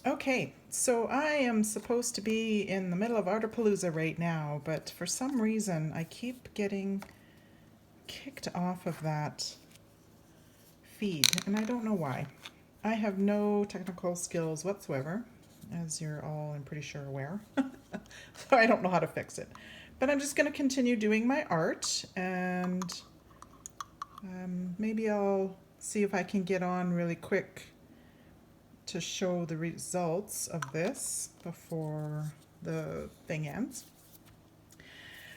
Okay, so I am supposed to be in the middle of Artapalooza right now, but for some reason I keep getting kicked off of that feed, and I don't know why. I have no technical skills whatsoever, as you're all, I'm pretty sure, aware. So I don't know how to fix it. But I'm just going to continue doing my art, and maybe I'll see if I can get on really quick to show the results of this before the thing ends.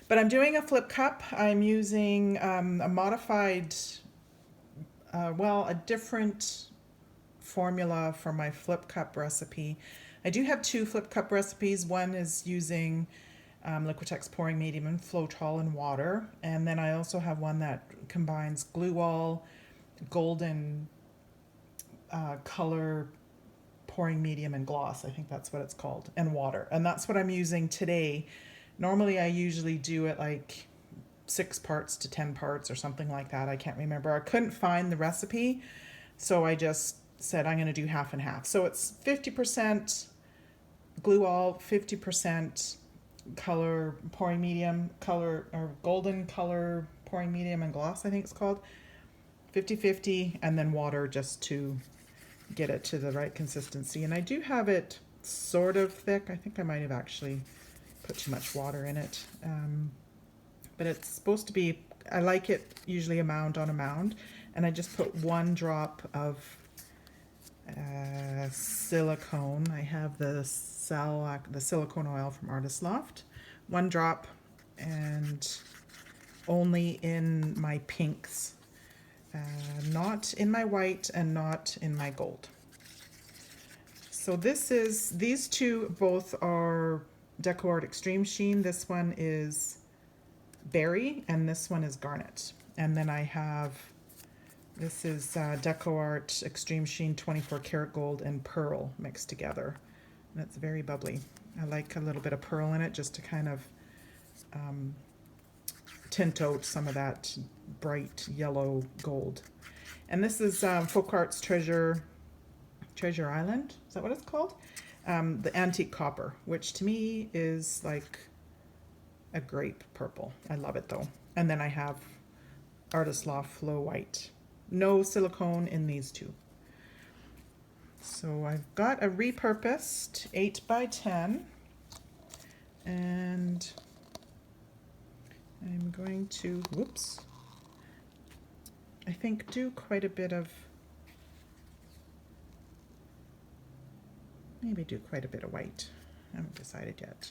But I'm doing a flip cup. I'm using a modified, a different formula for my flip cup recipe. I do have two flip cup recipes. One is using Liquitex pouring medium and Floetrol and water. And then I also have one that combines GlueAll, golden color pouring medium and gloss. I think that's what it's called, and water. And that's what I'm using today. Normally I usually do it like 6 parts to 10 parts or something like that. I can't remember. I couldn't find the recipe, so I just said I'm going to do half and half. So it's 50% GlueAll, 50% color pouring medium, color or golden color pouring medium and gloss, I think it's called. 50-50, and then water just to get it to the right consistency. And I do have it sort of thick. I think I might have actually put too much water in it. But it's supposed to be, I like it usually a mound on a mound. And I just put 1 drop of silicone. I have the silicone oil from Artist Loft. 1 drop, and only in my pinks. Not in my white and not in my gold. So these two both are DecoArt Extreme Sheen. This one is berry and this one is garnet. And then I have, this is DecoArt Extreme Sheen 24 karat gold and pearl mixed together. And it's very bubbly. I like a little bit of pearl in it just to kind of tint out some of that bright yellow gold. And this is Folk Art's Treasure Island. Is that what it's called? The antique copper, which to me is like a grape purple. I love it though. And then I have Artist Loft Flow White. No silicone in these two. So I've got a repurposed 8x10, and I'm going to, whoops, I think do quite a bit of, maybe do quite a bit of white. I haven't decided yet.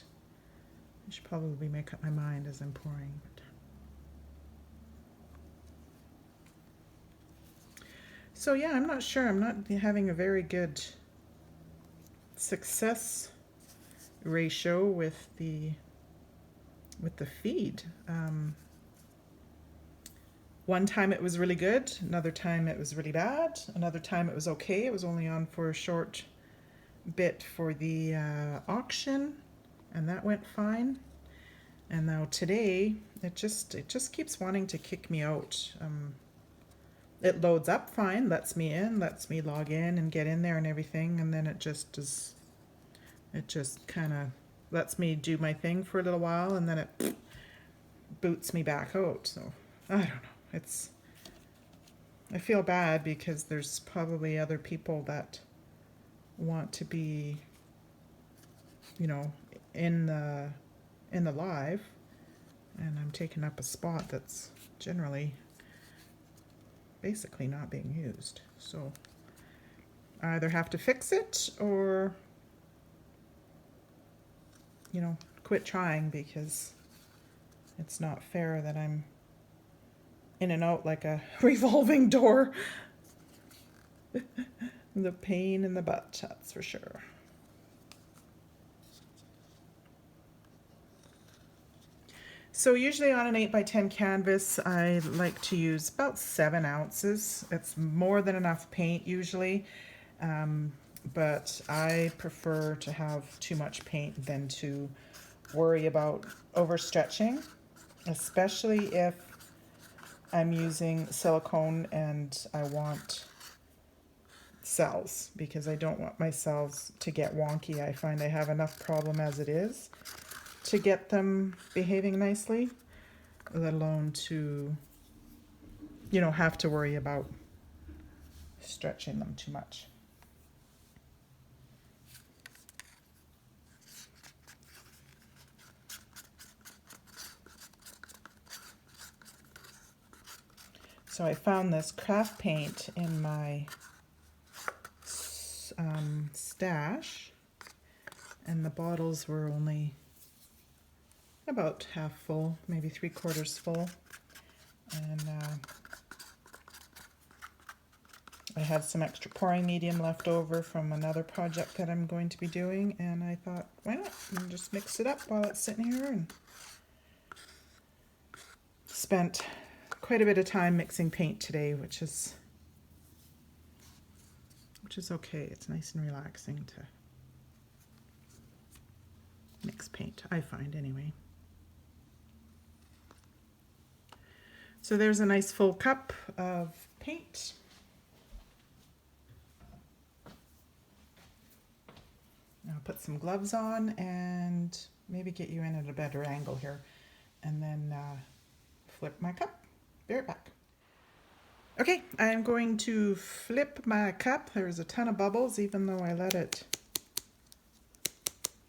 I should probably make up my mind as I'm pouring. So yeah, I'm not sure. I'm not having a very good success ratio with the feed. One time it was really good, another time it was really bad, another time it was okay. It was only on for a short bit for the auction, and that went fine. And now today it just keeps wanting to kick me out. It loads up fine, lets me in, lets me log in and get in there and everything, and then it just kind of lets me do my thing for a little while, and then it boots me back out. So I don't know. I feel bad because there's probably other people that want to be, you know, in the live, and I'm taking up a spot that's generally basically not being used. So I either have to fix it or, you know, quit trying, because it's not fair that I'm in and out like a revolving door. The pain in the butt, that's for sure. So usually on an 8x10 canvas, I like to use about 7 ounces. It's more than enough paint usually, but I prefer to have too much paint than to worry about overstretching, especially if I'm using silicone and I want cells because I don't want my cells to get wonky. I find I have enough problem as it is to get them behaving nicely, let alone to, you know, have to worry about stretching them too much. So I found this craft paint in my stash, and the bottles were only about half full, maybe 3/4 full. And I had some extra pouring medium left over from another project that I'm going to be doing, and I thought, why not? And just mix it up while it's sitting here, and spent quite a bit of time mixing paint today, which is okay. It's nice and relaxing to mix paint, I find anyway. So there's a nice full cup of paint. I'll put some gloves on and maybe get you in at a better angle here, and then flip my cup. Be right back. Okay, I'm going to flip my cup. There's a ton of bubbles, even though I let it,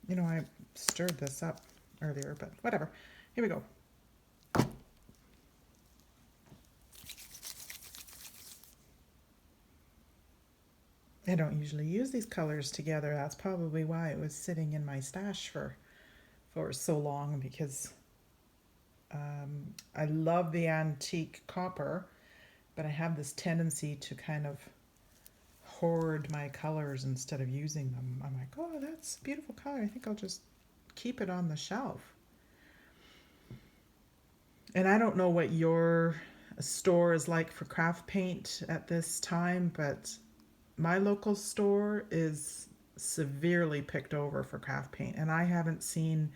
you know, I stirred this up earlier, but whatever. Here we go. I don't usually use these colors together. That's probably why it was sitting in my stash for so long, because I love the antique copper, but I have this tendency to kind of hoard my colors instead of using them. I'm like, oh, that's a beautiful color. I think I'll just keep it on the shelf. And I don't know what your store is like for craft paint at this time, but my local store is severely picked over for craft paint, and I haven't seen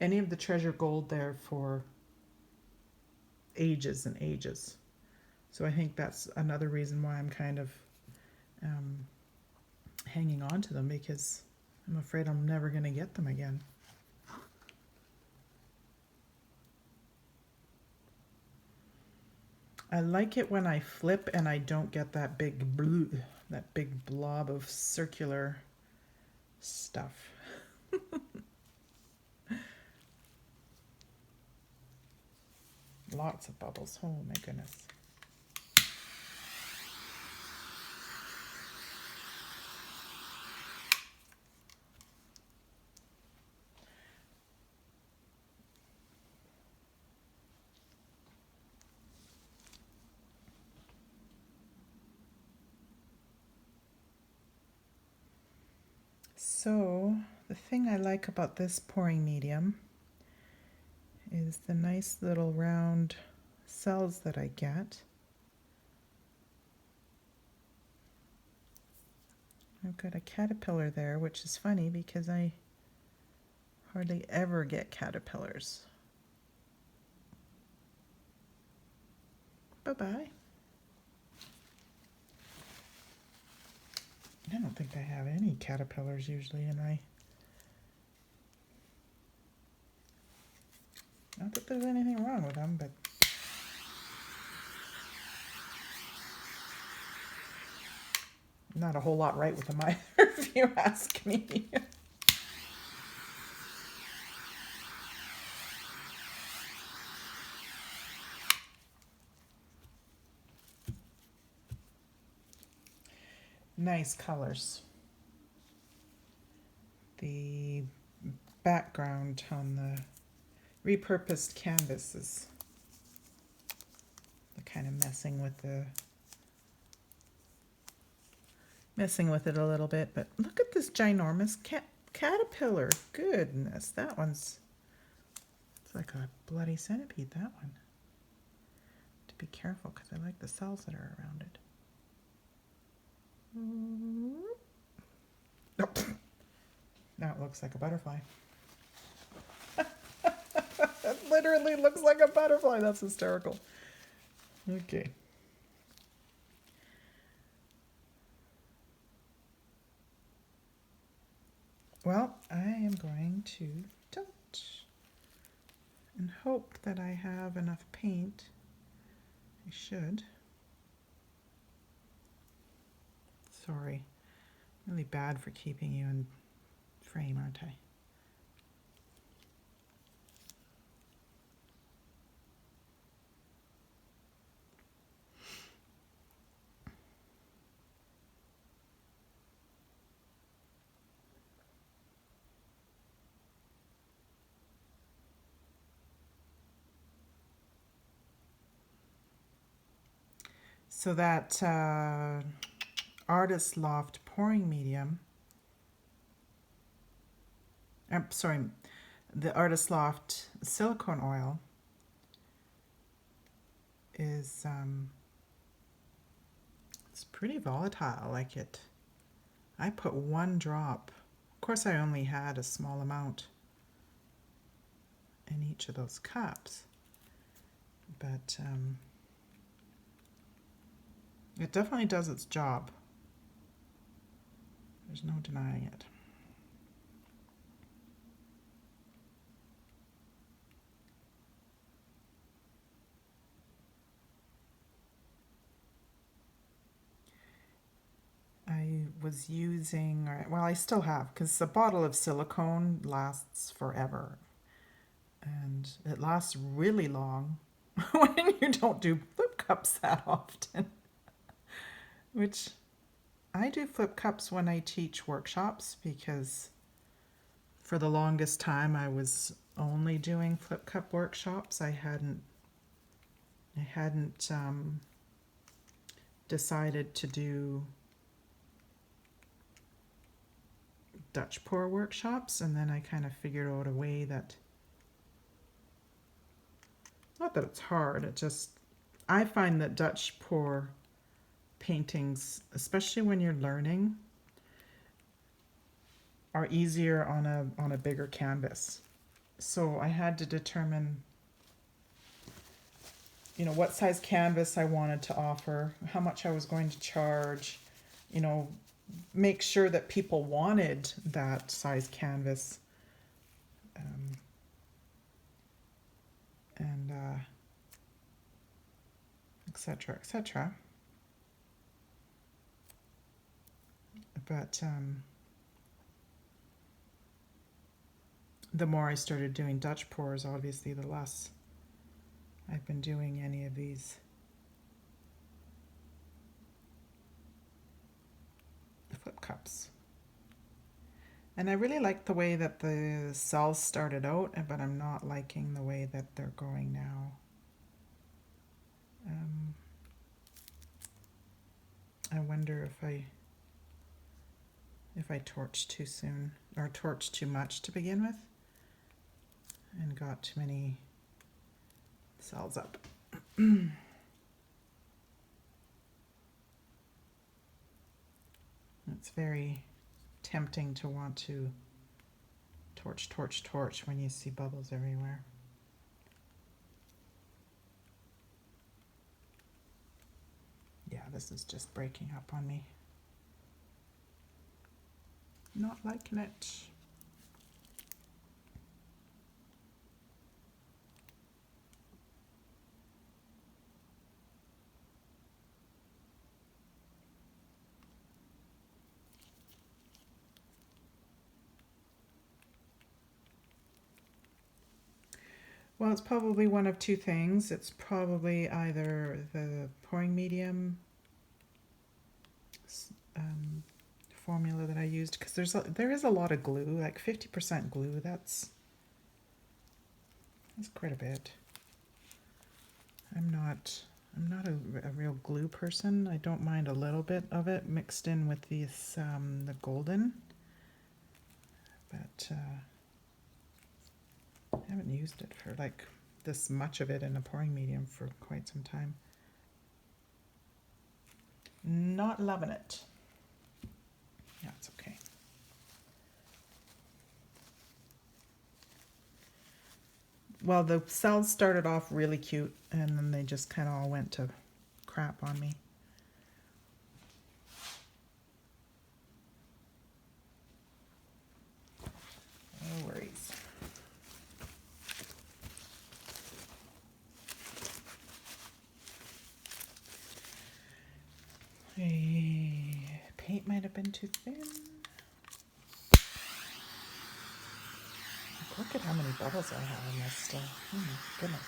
any of the treasure gold there for ages and ages. So I think that's another reason why I'm kind of hanging on to them, because I'm afraid I'm never going to get them again. I like it when I flip and I don't get that big blob of circular stuff. Lots of bubbles. Oh my goodness. So the thing I like about this pouring medium is the nice little round cells that I get. I've got a caterpillar there, which is funny because I hardly ever get caterpillars. Bye-bye. I don't think I have any caterpillars usually, and not that there's anything wrong with them, but not a whole lot right with them either, if you ask me. Nice colors. The background on the repurposed canvas is kind of messing with it a little bit, but look at this ginormous caterpillar. Goodness, that one's, it's like a bloody centipede, that one. To be careful, because I like the cells that are around it. Nope. Now it looks like a butterfly. It literally looks like a butterfly. That's hysterical. Okay. Well, I am going to tilt and hope that I have enough paint. I should. Sorry, really bad for keeping you in frame, aren't I? So that Artist Loft pouring medium, I'm sorry, the Artist Loft silicone oil is it's pretty volatile. Like I put 1 drop. Of course, I only had a small amount in each of those cups, but it definitely does its job. There's no denying it. I was using, well, I still have, because a bottle of silicone lasts forever. And it lasts really long when you don't do flip cups that often. Which I do flip cups when I teach workshops, because for the longest time I was only doing flip cup workshops. I hadn't decided to do Dutch pour workshops, and then I kind of figured out a way that, not that it's hard, it just, I find that Dutch pour paintings, especially when you're learning, are easier on a bigger canvas. So I had to determine, you know, what size canvas I wanted to offer, how much I was going to charge, you know, make sure that people wanted that size canvas, and etc., etc. But the more I started doing Dutch pours, obviously, the less I've been doing any of these flip cups. And I really like the way that the cells started out, but I'm not liking the way that they're going now. I wonder if I torched too soon, or torched too much to begin with, and got too many cells up. It's very tempting to want to torch, torch, torch when you see bubbles everywhere. Yeah, this is just breaking up on me. Not liking it. Well, it's probably one of two things. It's probably either the pouring medium formula that I used, because there is a lot of glue, like 50% glue. That's quite a bit. I'm not a real glue person. I don't mind a little bit of it mixed in with these the golden, but I haven't used it for like this much of it in a pouring medium for quite some time. Not loving it. Yeah, it's okay. Well, the cells started off really cute, and then they just kind of all went to crap on me. paint might have been too thin. Look at how many bubbles I have in this still. Oh my goodness.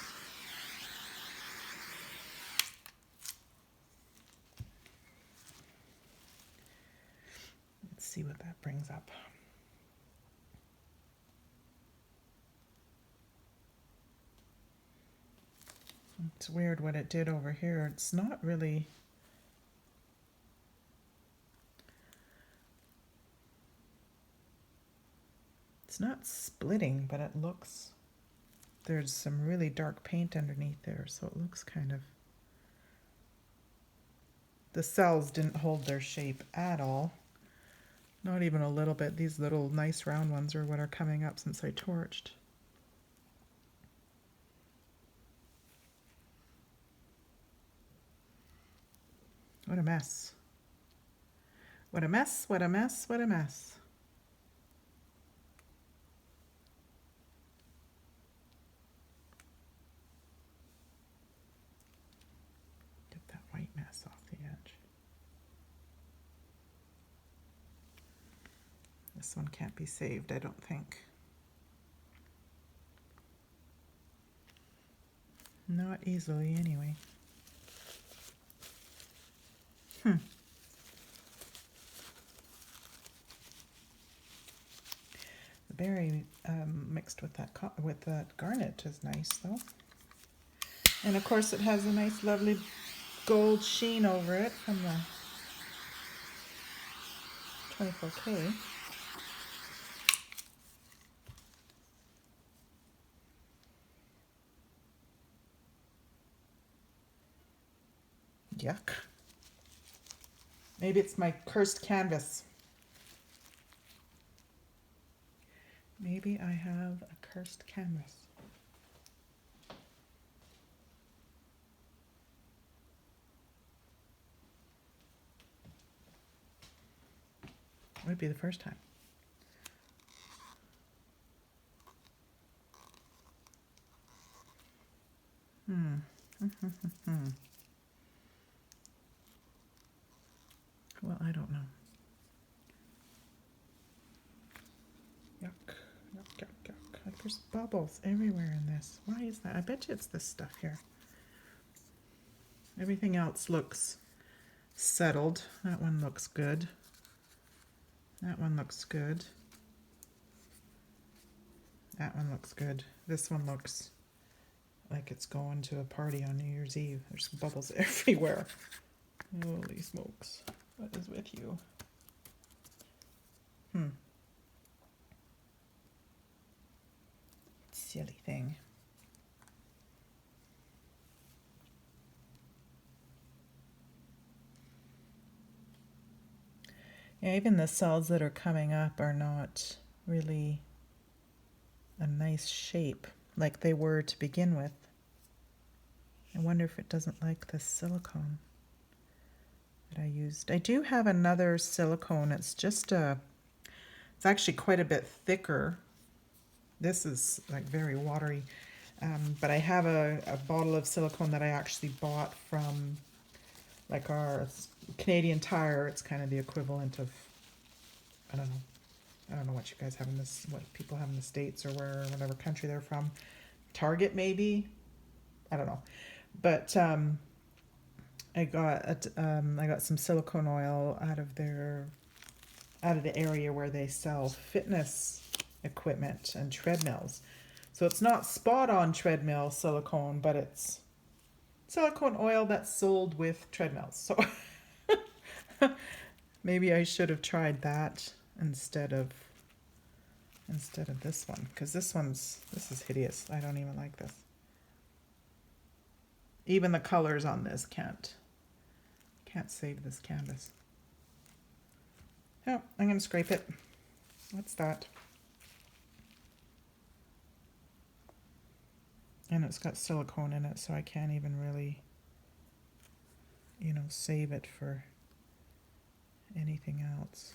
Let's see what that brings up. It's weird what it did over here. It's not really... It's not splitting, but it looks... There's some really dark paint underneath there, so it looks kind of... The cells didn't hold their shape at all. Not even a little bit. These little nice round ones are what are coming up since I torched. What a mess. What a mess, what a mess, what a mess. Get that white mess off the edge. This one can't be saved, I don't think. Not easily, anyway. The berry mixed with that garnet is nice, though. And of course, it has a nice, lovely gold sheen over it from the 24K. Yuck. Maybe it's my cursed canvas. Maybe I have a cursed canvas. Would be the first time. Well, I don't know. Yuck, yuck, yuck, yuck. Like there's bubbles everywhere in this. Why is that? I bet you it's this stuff here. Everything else looks settled. That one looks good. That one looks good. That one looks good. This one looks like it's going to a party on New Year's Eve. There's bubbles everywhere. Holy smokes. What is with you? Silly thing. Yeah, even the cells that are coming up are not really a nice shape like they were to begin with. I wonder if it doesn't like the silicone that I used. I do have another silicone. It's just it's actually quite a bit thicker. This is like very watery. But I have a bottle of silicone that I actually bought from like our Canadian Tire. It's kind of the equivalent of, I don't know what you guys have in this, what people have in the States or whatever country they're from. Target maybe? I don't know. But I got some silicone oil out of the area where they sell fitness equipment and treadmills. So it's not spot on treadmill silicone, but it's silicone oil that's sold with treadmills. So maybe I should have tried that instead of this one, because this is hideous. I don't even like this. Even the colors on this can't save this canvas. Oh, I'm going to scrape it. What's that? And it's got silicone in it, so I can't even really, save it for anything else.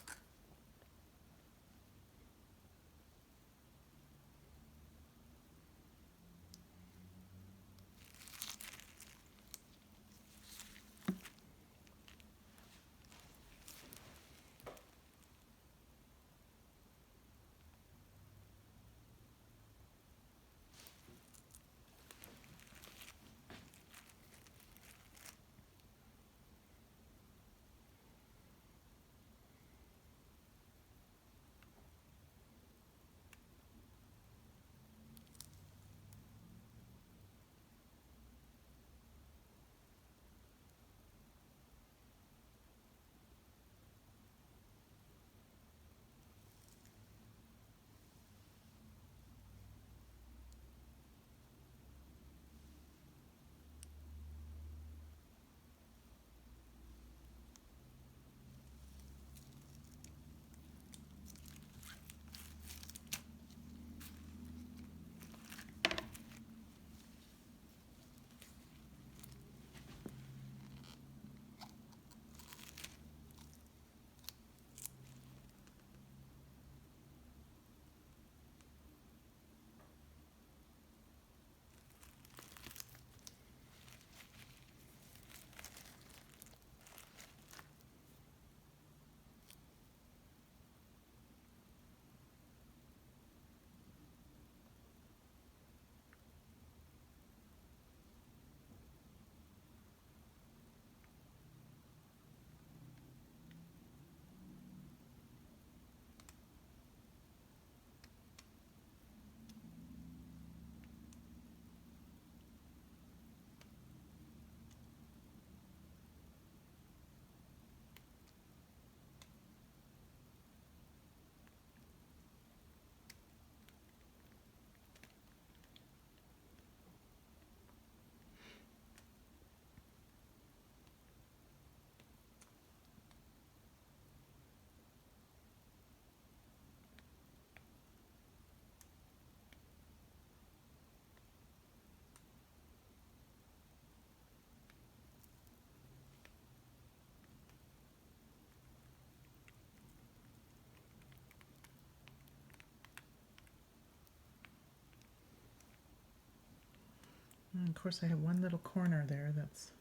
And of course I have one little corner there that's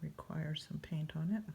requires some paint on it.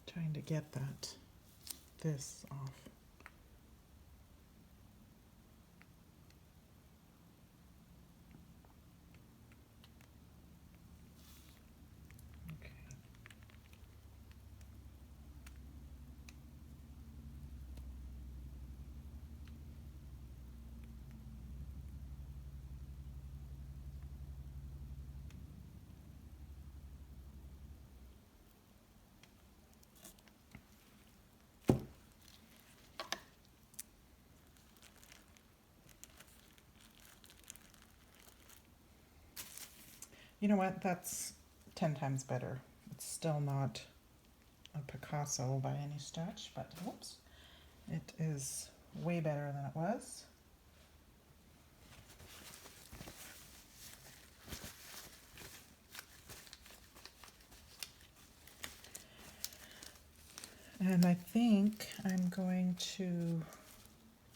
Trying to get this off. Okay. You know what? That's 10 times better. It's still not a Picasso by any stretch, but whoops, it is way better than it was. And I think I'm going to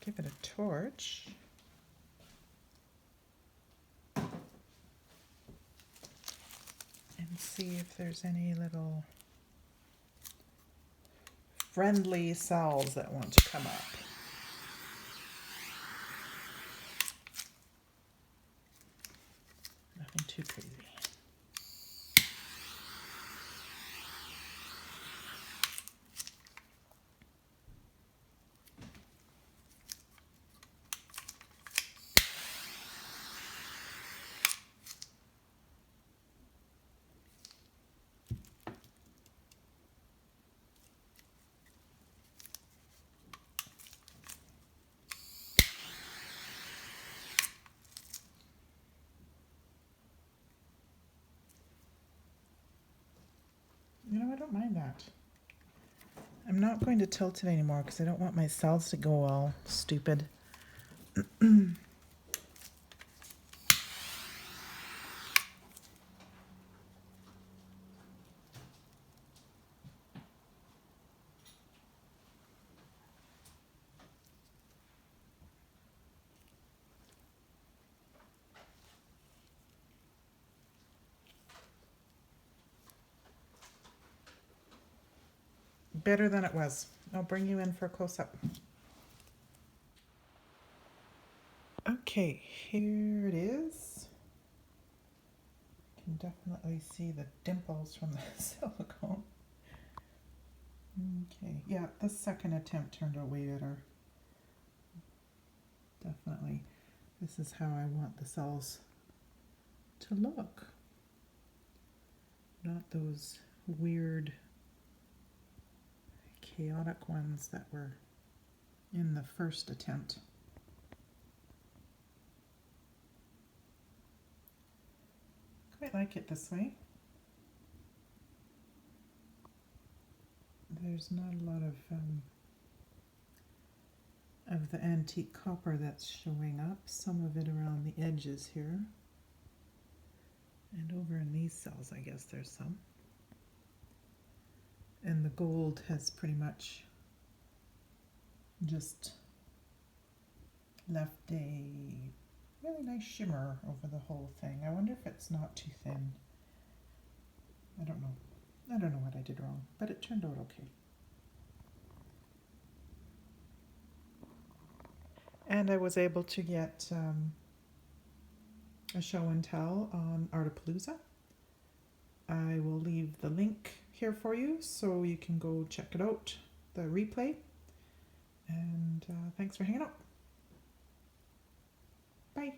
give it a torch. And see if there's any little friendly cells that want to come up. Nothing too crazy. You know, I don't mind that. I'm not going to tilt it anymore because I don't want my cells to go all stupid. Better than it was. I'll bring you in for a close-up. Okay, here it is. You can definitely see the dimples from the silicone. Okay, yeah, the second attempt turned out way better. Definitely. This is how I want the cells to look. Not those weird, chaotic ones that were in the first attempt. Quite like it this way. There's not a lot of the antique copper that's showing up. Some of it around the edges here. And over in these cells, I guess there's some. And the gold has pretty much just left a really nice shimmer over the whole thing. I wonder if it's not too thin. I don't know. I don't know what I did wrong, but it turned out okay. And I was able to get a show and tell on Artapalooza. I will leave the link here for you so you can go check it out, the replay. And thanks for hanging out. Bye.